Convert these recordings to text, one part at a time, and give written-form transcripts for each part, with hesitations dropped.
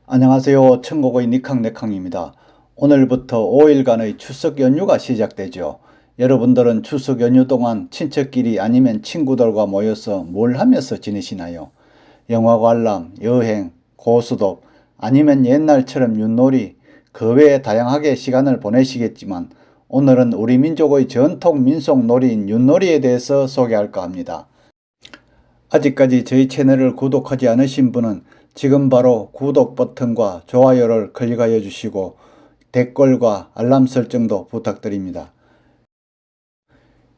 안녕하세요. 천고고의 니캉네캉입니다. 오늘부터 5일간의 추석 연휴가 시작되죠. 여러분들은 추석 연휴 동안 친척끼리 아니면 친구들과 모여서 뭘 하면서 지내시나요? 영화 관람, 여행, 고스톱, 아니면 옛날처럼 윷놀이, 그 외에 다양하게 시간을 보내시겠지만 오늘은 우리 민족의 전통 민속놀이인 윷놀이에 대해서 소개할까 합니다. 아직까지 저희 채널을 구독하지 않으신 분은 지금 바로 구독 버튼과 좋아요를 클릭하여 주시고 댓글과 알람 설정도 부탁드립니다.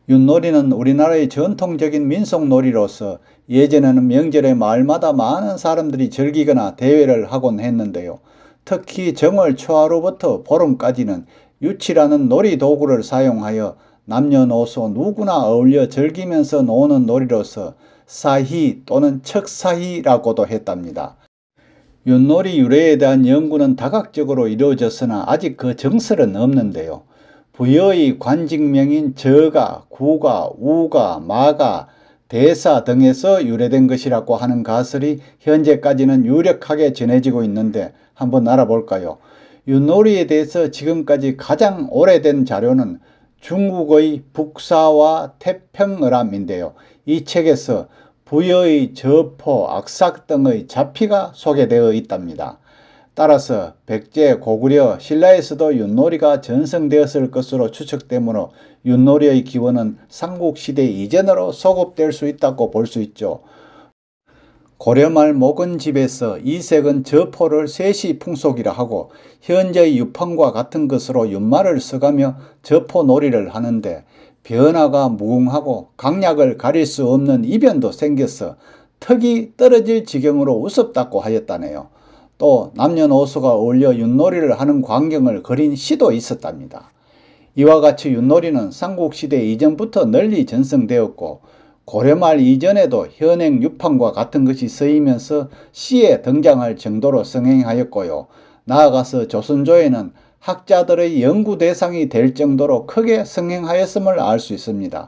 윷놀이는 우리나라의 전통적인 민속놀이로서 예전에는 명절에 마을마다 많은 사람들이 즐기거나 대회를 하곤 했는데요. 특히 정월 초하루부터 보름까지는 윷이라는 놀이 도구를 사용하여 남녀노소 누구나 어울려 즐기면서 노는 놀이로서 사희 또는 척사희라고도 했답니다. 윷놀이 유래에 대한 연구는 다각적으로 이루어졌으나 아직 그 정설은 없는데요. 부여의 관직명인 저가, 구가, 우가, 마가, 대사 등에서 유래된 것이라고 하는 가설이 현재까지는 유력하게 전해지고 있는데 한번 알아볼까요? 윷놀이에 대해서 지금까지 가장 오래된 자료는 중국의 북사와 태평의람인데요. 이 책에서 부여의 저포, 악삭 등의 자피가 소개되어 있답니다. 따라서 백제, 고구려, 신라에서도 윷놀이가 전승되었을 것으로 추측되므로 윷놀이의 기원은 삼국시대 이전으로 소급될 수 있다고 볼 수 있죠. 고려말 목은집에서 이색은 저포를 셋이 풍속이라 하고 현재의 유판과 같은 것으로 윷말을 써가며 저포놀이를 하는데 변화가 무궁하고 강약을 가릴 수 없는 이변도 생겨서 턱이 떨어질 지경으로 우습다고 하였다네요. 또 남녀노소가 어울려 윷놀이를 하는 광경을 그린 시도 있었답니다. 이와 같이 윷놀이는 삼국시대 이전부터 널리 전승되었고 고려말 이전에도 현행 유판과 같은 것이 쓰이면서 시에 등장할 정도로 성행하였고요. 나아가서 조선조에는 학자들의 연구 대상이 될 정도로 크게 성행하였음을 알 수 있습니다.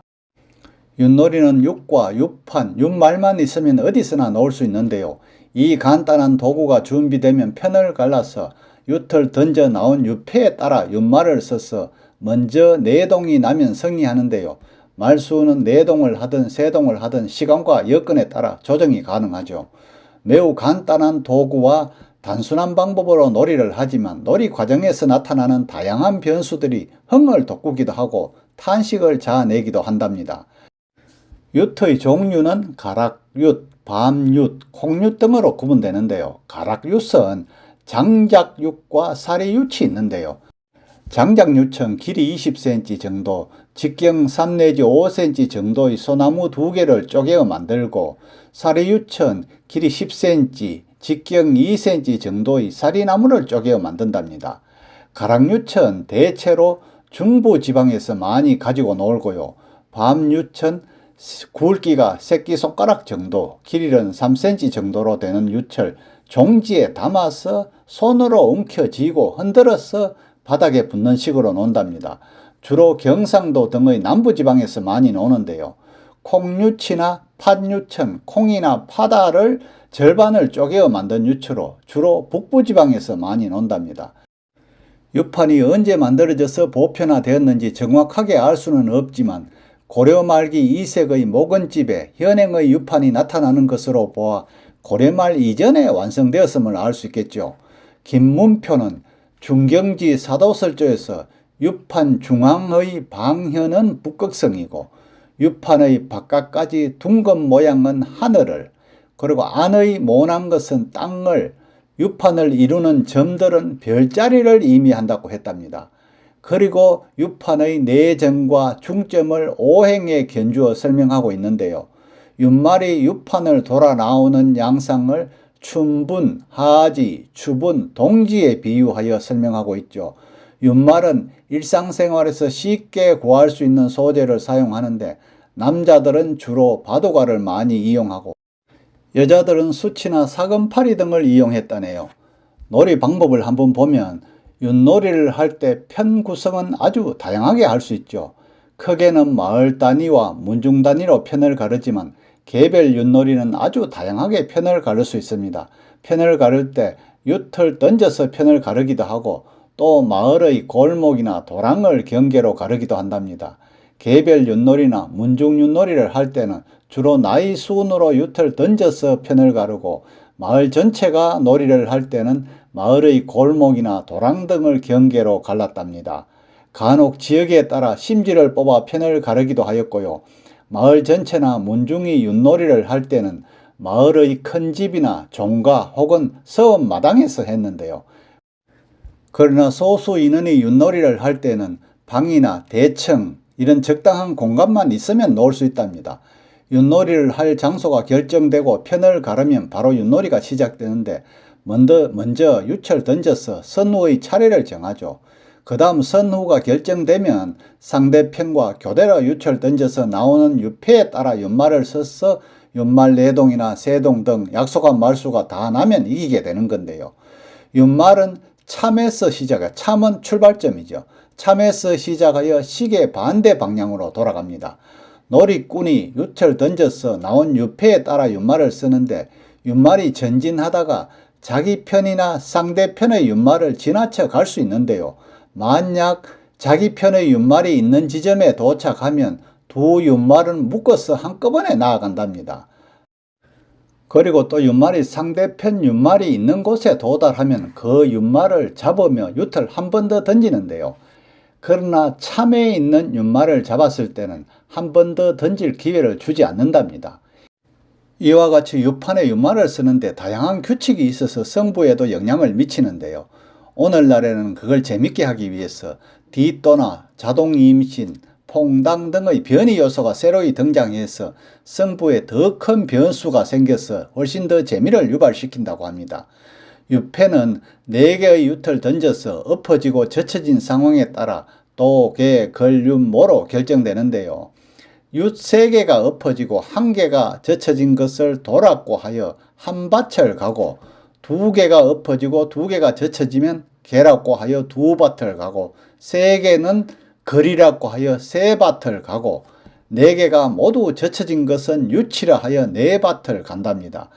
윷놀이는 윷과 윷판, 윷말만 있으면 어디서나 놓을 수 있는데요. 이 간단한 도구가 준비되면 편을 갈라서 윷을 던져 나온 윷패에 따라 윷말을 써서 먼저 4동이 나면 승리하는데요. 말수는 4동을 하든 3동을 하든 시간과 여건에 따라 조정이 가능하죠. 매우 간단한 도구와 단순한 방법으로 놀이를 하지만 놀이 과정에서 나타나는 다양한 변수들이 흥을 돋구기도 하고 탄식을 자아내기도 한답니다. 윷의 종류는 가락윷, 밤윷, 콩윷 등으로 구분되는데요. 가락윷은 장작윷과 사리윷이 있는데요. 장작윷은 길이 20cm 정도, 직경 3 내지 5cm 정도의 소나무 2개를 쪼개어 만들고 사리윷은 길이 10cm, 직경 2cm 정도의 사리나무를 쪼개어 만든답니다. 가락윷은 대체로 중부지방에서 많이 가지고 놀고요. 밤윷은 굵기가 새끼손가락 정도, 길이는 3cm 정도로 되는 윷을 종지에 담아서 손으로 움켜쥐고 흔들어서 바닥에 붙는 식으로 논답니다. 주로 경상도 등의 남부지방에서 많이 노는데요. 콩윷이나 팥윷은 콩이나 파다를 절반을 쪼개어 만든 윷으로 주로 북부지방에서 많이 논답니다. 윷판이 언제 만들어져서 보편화되었는지 정확하게 알 수는 없지만 고려 말기 이색의 목은집에 현행의 윷판이 나타나는 것으로 보아 고려말 이전에 완성되었음을 알 수 있겠죠. 김문표는 중경지 사도설조에서 윷판 중앙의 방현은 북극성이고 윷판의 바깥까지 둥근 모양은 하늘을, 그리고 안의 모난 것은 땅을, 윷판을 이루는 점들은 별자리를 의미한다고 했답니다. 그리고 윷판의 내정과 중점을 오행에 견주어 설명하고 있는데요. 윷말이 윷판을 돌아 나오는 양상을 춘분, 하지, 추분, 동지에 비유하여 설명하고 있죠. 윷말은 일상생활에서 쉽게 구할 수 있는 소재를 사용하는데 남자들은 주로 바둑알을 많이 이용하고 여자들은 수치나 사금파리 등을 이용했다네요. 놀이 방법을 한번 보면 윷놀이를 할 때 편 구성은 아주 다양하게 할 수 있죠. 크게는 마을 단위와 문중 단위로 편을 가르지만 개별 윷놀이는 아주 다양하게 편을 가를 수 있습니다. 편을 가를 때 윷을 던져서 편을 가르기도 하고 또 마을의 골목이나 도랑을 경계로 가르기도 한답니다. 개별 윷놀이나 문중 윷놀이를 할 때는 주로 나이 순으로 윷을 던져서 편을 가르고 마을 전체가 놀이를 할 때는 마을의 골목이나 도랑 등을 경계로 갈랐답니다. 간혹 지역에 따라 심지를 뽑아 편을 가르기도 하였고요. 마을 전체나 문중이 윷놀이를 할 때는 마을의 큰 집이나 종가 혹은 서원 마당에서 했는데요. 그러나 소수 인원이 윷놀이를 할 때는 방이나 대청 이런 적당한 공간만 있으면 놓을 수 있답니다. 윷놀이를 할 장소가 결정되고 편을 가르면 바로 윷놀이가 시작되는데 먼저 윷을 던져서 선후의 차례를 정하죠. 그 다음 선후가 결정되면 상대편과 교대로 윷을 던져서 나오는 윷패에 따라 윷말을 써서 윷말 4동이나 3동 등 약속한 말수가 다 나면 이기게 되는 건데요. 윷말은 참에서 시작해 참은 출발점이죠. 참에서 시작하여 시계 반대 방향으로 돌아갑니다. 놀이꾼이 윷을 던져서 나온 윷패에 따라 윷말을 쓰는데 윷말이 전진하다가 자기 편이나 상대편의 윷말을 지나쳐 갈 수 있는데요. 만약 자기 편의 윷말이 있는 지점에 도착하면 두 윷말은 묶어서 한꺼번에 나아간답니다. 그리고 또 윷말이 상대편 윷말이 있는 곳에 도달하면 그 윷말을 잡으며 윷을 한 번 더 던지는데요. 그러나 참에 있는 윷말을 잡았을 때는 한 번 더 던질 기회를 주지 않는답니다. 이와 같이 윷판에 윷말을 쓰는데 다양한 규칙이 있어서 승부에도 영향을 미치는데요. 오늘날에는 그걸 재밌게 하기 위해서 디또나 자동임신, 퐁당 등의 변이 요소가 새로이 등장해서 승부에 더 큰 변수가 생겨서 훨씬 더 재미를 유발시킨다고 합니다. 윷패는 4개의 윷을 던져서 엎어지고 젖혀진 상황에 따라 도, 개, 걸, 윷, 모로 결정되는데요. 윷 3개가 엎어지고 1개가 젖혀진 것을 도라고 하여 한 밭을 가고 2개가 엎어지고 2개가 젖혀지면 개라고 하여 2밭을 가고 3개는 걸이라고 하여 3밭을 가고 4개가 모두 젖혀진 것은 윷이라 하여 4밭을 간답니다.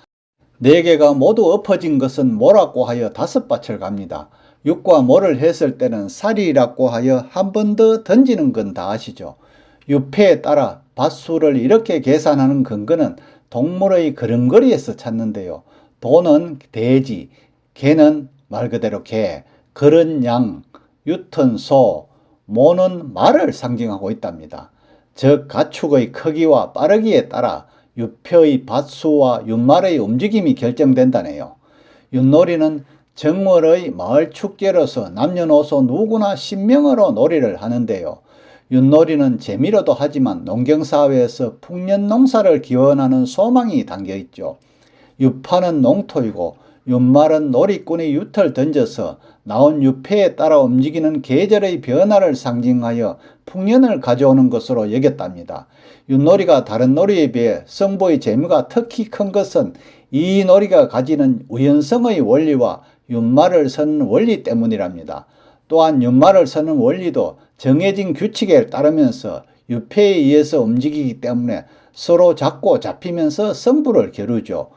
4개가 모두 엎어진 것은 모라고 하여 5밭을 갑니다. 윷과 모를 했을 때는 살이라고 하여 한 번 더 던지는 건 다 아시죠? 윷패에 따라 밭수를 이렇게 계산하는 근거는 동물의 걸음걸이에서 찾는데요. 도는 돼지, 개는 말 그대로 개, 걸은 양, 윷은 소, 모는 말을 상징하고 있답니다. 즉 가축의 크기와 빠르기에 따라 윷표의 밭수와 윷말의 움직임이 결정된다네요. 윷놀이는 정월의 마을 축제로서 남녀노소 누구나 신명으로 놀이를 하는데요. 윷놀이는 재미로도 하지만 농경사회에서 풍년농사를 기원하는 소망이 담겨있죠. 윷판은 농토이고 윷말은 놀이꾼이 윷을 던져서 나온 윷패에 따라 움직이는 계절의 변화를 상징하여 풍년을 가져오는 것으로 여겼답니다. 윷놀이가 다른 놀이에 비해 승부의 재미가 특히 큰 것은 이 놀이가 가지는 우연성의 원리와 윷말을 서는 원리 때문이랍니다. 또한 윷말을 서는 원리도 정해진 규칙에 따르면서 윷패에 의해서 움직이기 때문에 서로 잡고 잡히면서 승부를 겨루죠.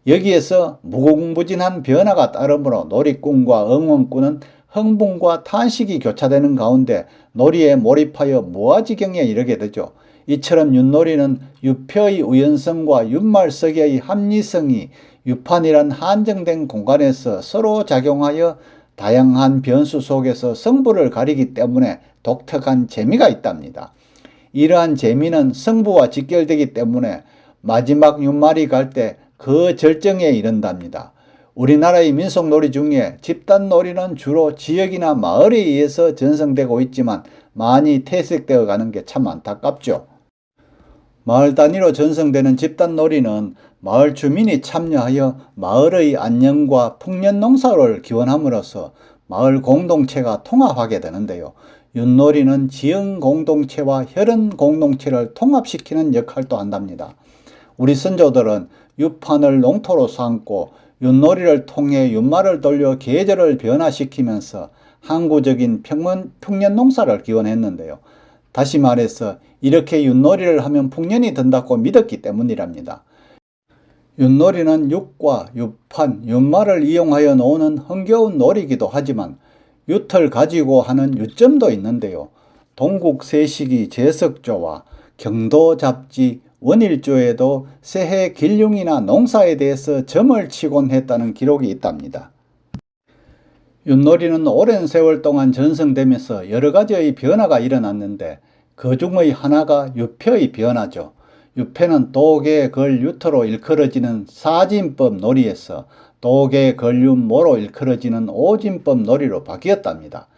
여기에서 무궁무진한 변화가 따르므로 놀이꾼과 응원꾼은 흥분과 탄식이 교차되는 가운데 놀이에 몰입하여 무아지경에 이르게 되죠. 이처럼 윷놀이는 윷표의 우연성과 윷말서기의 합리성이 윷판이란 한정된 공간에서 서로 작용하여 다양한 변수 속에서 승부를 가리기 때문에 독특한 재미가 있답니다. 이러한 재미는 승부와 직결되기 때문에 마지막 윷말이 갈 때 그 절정에 이른답니다. 우리나라의 민속놀이 중에 집단놀이는 주로 지역이나 마을에 의해서 전성되고 있지만 많이 퇴색되어 가는 게 참 안타깝죠. 마을 단위로 전성되는 집단놀이는 마을 주민이 참여하여 마을의 안녕과 풍년농사를 기원함으로써 마을 공동체가 통합하게 되는데요. 윷놀이는 지역 공동체와 혈연 공동체를 통합시키는 역할도 한답니다. 우리 선조들은 윷판을 농토로 삼고 윷놀이를 통해 윷말을 돌려 계절을 변화시키면서 항구적인 풍년 농사를 기원했는데요. 다시 말해서 이렇게 윷놀이를 하면 풍년이 든다고 믿었기 때문이랍니다. 윷놀이는 윷과 윷판, 윷말을 이용하여 노는 흥겨운 놀이기도 하지만 윷을 가지고 하는 윷점도 있는데요. 동국 세시기 제석조와 경도 잡지 원일조에도 새해 길흉이나 농사에 대해서 점을 치곤 했다는 기록이 있답니다. 윷놀이는 오랜 세월 동안 전승되면서 여러 가지의 변화가 일어났는데 그 중의 하나가 유표의 변화죠. 유표는 독에 걸 유토로 일컬어지는 사진법 놀이에서 독에 걸 윷모로 일컬어지는 오진법 놀이로 바뀌었답니다.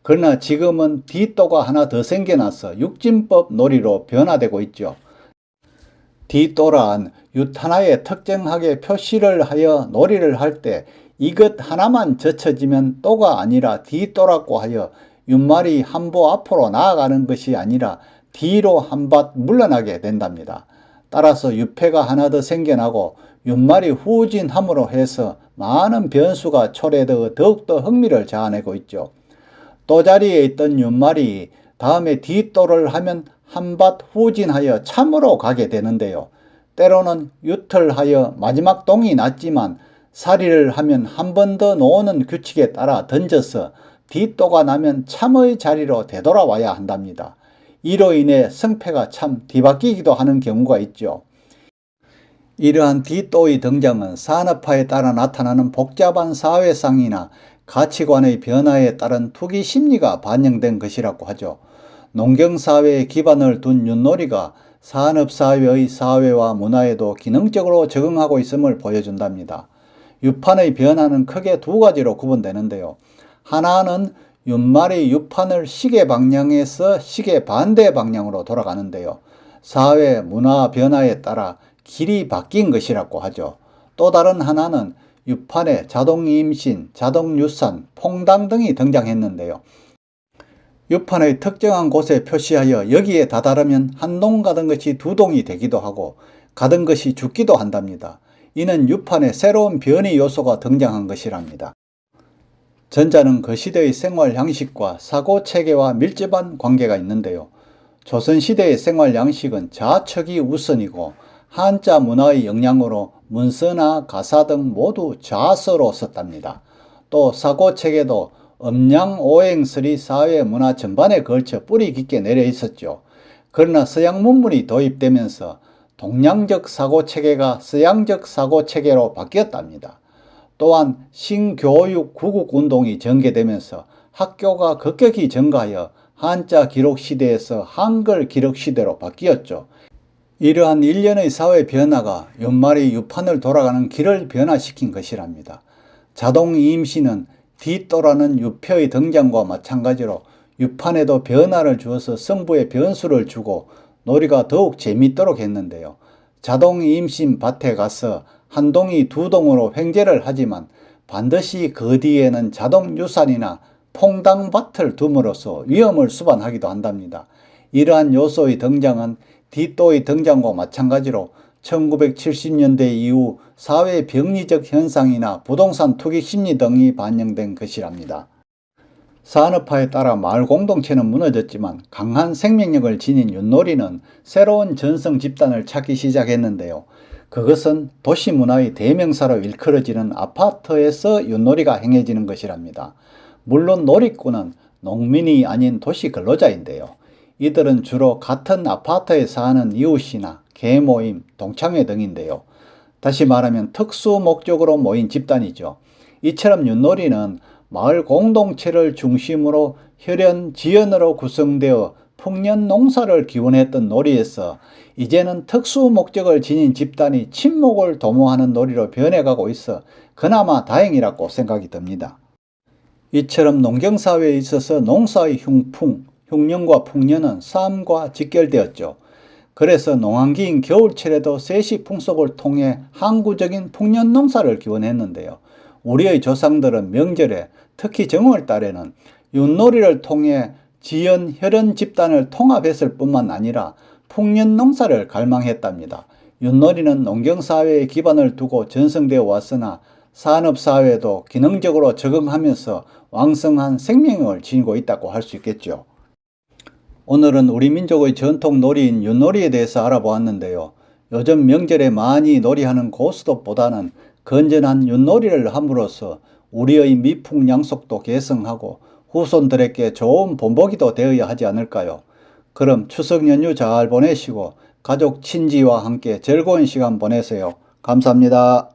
그러나 지금은 뒷도가 하나 더 생겨나서 육진법 놀이로 변화되고 있죠. 뒷도란 윷 하나에 특정하게 표시를 하여 놀이를 할 때 이것 하나만 젖혀지면 또가 아니라 뒷도라고 하여 윷말이 한 보 앞으로 나아가는 것이 아니라 뒤로 한 밭 물러나게 된답니다. 따라서 유패가 하나 더 생겨나고 윷말이 후진함으로 해서 많은 변수가 초래되어 더욱더 흥미를 자아내고 있죠. 또 자리에 있던 윷말이 다음에 뒷도를 하면 한 밭 후진하여 참으로 가게 되는데요. 때로는 윷을 하여 마지막 동이 났지만 사리를 하면 한 번 더 놓는 규칙에 따라 던져서 뒷도가 나면 참의 자리로 되돌아와야 한답니다. 이로 인해 승패가 참 뒤바뀌기도 하는 경우가 있죠. 이러한 뒷도의 등장은 산업화에 따라 나타나는 복잡한 사회상이나 가치관의 변화에 따른 투기 심리가 반영된 것이라고 하죠. 농경사회에 기반을 둔 윷놀이가 산업사회의 사회와 문화에도 기능적으로 적응하고 있음을 보여준답니다. 윷판의 변화는 크게 두 가지로 구분되는데요. 하나는 윷말이 윷판을 시계 방향에서 시계 반대 방향으로 돌아가는데요. 사회, 문화 변화에 따라 길이 바뀐 것이라고 하죠. 또 다른 하나는 윷판에 자동임신, 자동유산, 퐁당 등이 등장했는데요. 윷판의 특정한 곳에 표시하여 여기에 다다르면 한 동 가던 것이 두 동이 되기도 하고 가던 것이 죽기도 한답니다. 이는 윷판에 새로운 변이 요소가 등장한 것이랍니다. 전자는 그 시대의 생활 양식과 사고 체계와 밀접한 관계가 있는데요. 조선시대의 생활 양식은 자척이 우선이고 한자 문화의 영향으로 문서나 가사 등 모두 좌서로 썼답니다. 또 사고 체계도 음양오행설이 사회 문화 전반에 걸쳐 뿌리 깊게 내려 있었죠. 그러나 서양 문물이 도입되면서 동양적 사고체계가 서양적 사고체계로 바뀌었답니다. 또한 신교육 구국운동이 전개되면서 학교가 급격히 증가하여 한자 기록 시대에서 한글 기록 시대로 바뀌었죠. 이러한 일련의 사회 변화가 윷말이 윷판을 돌아가는 길을 변화시킨 것이랍니다. 자동 임시는 뒷도라는 유표의 등장과 마찬가지로 윷판에도 변화를 주어서 승부에 변수를 주고 놀이가 더욱 재미있도록 했는데요. 자동 임신 밭에 가서 한 동이 두 동으로 횡재를 하지만 반드시 그 뒤에는 자동 유산이나 퐁당밭을 둠으로써 위험을 수반하기도 한답니다. 이러한 요소의 등장은 뒷도의 등장과 마찬가지로 1970년대 이후 사회 병리적 현상이나 부동산 투기 심리 등이 반영된 것이랍니다. 산업화에 따라 마을 공동체는 무너졌지만 강한 생명력을 지닌 윷놀이는 새로운 전성 집단을 찾기 시작했는데요. 그것은 도시문화의 대명사로 일컬어지는 아파트에서 윷놀이가 행해지는 것이랍니다. 물론 놀이꾼은 농민이 아닌 도시 근로자인데요. 이들은 주로 같은 아파트에 사는 이웃이나 계모임, 동창회 등인데요. 다시 말하면 특수 목적으로 모인 집단이죠. 이처럼 윷놀이는 마을 공동체를 중심으로 혈연, 지연으로 구성되어 풍년 농사를 기원했던 놀이에서 이제는 특수 목적을 지닌 집단이 친목을 도모하는 놀이로 변해가고 있어 그나마 다행이라고 생각이 듭니다. 이처럼 농경사회에 있어서 농사의 흉풍, 흉년과 풍년은 삶과 직결되었죠. 그래서 농한기인 겨울철에도 세시 풍속을 통해 항구적인 풍년 농사를 기원했는데요. 우리의 조상들은 명절에 특히 정월달에는 윷놀이를 통해 지연, 혈연 집단을 통합했을 뿐만 아니라 풍년 농사를 갈망했답니다. 윷놀이는 농경사회에 기반을 두고 전승되어 왔으나 산업사회도 기능적으로 적응하면서 왕성한 생명을 지니고 있다고 할 수 있겠죠. 오늘은 우리 민족의 전통 놀이인 윷놀이에 대해서 알아보았는데요. 요즘 명절에 많이 놀이하는 고스톱보다는 건전한 윷놀이를 함으로써 우리의 미풍양속도 개성하고 후손들에게 좋은 본보기도 되어야 하지 않을까요? 그럼 추석 연휴 잘 보내시고 가족 친지와 함께 즐거운 시간 보내세요. 감사합니다.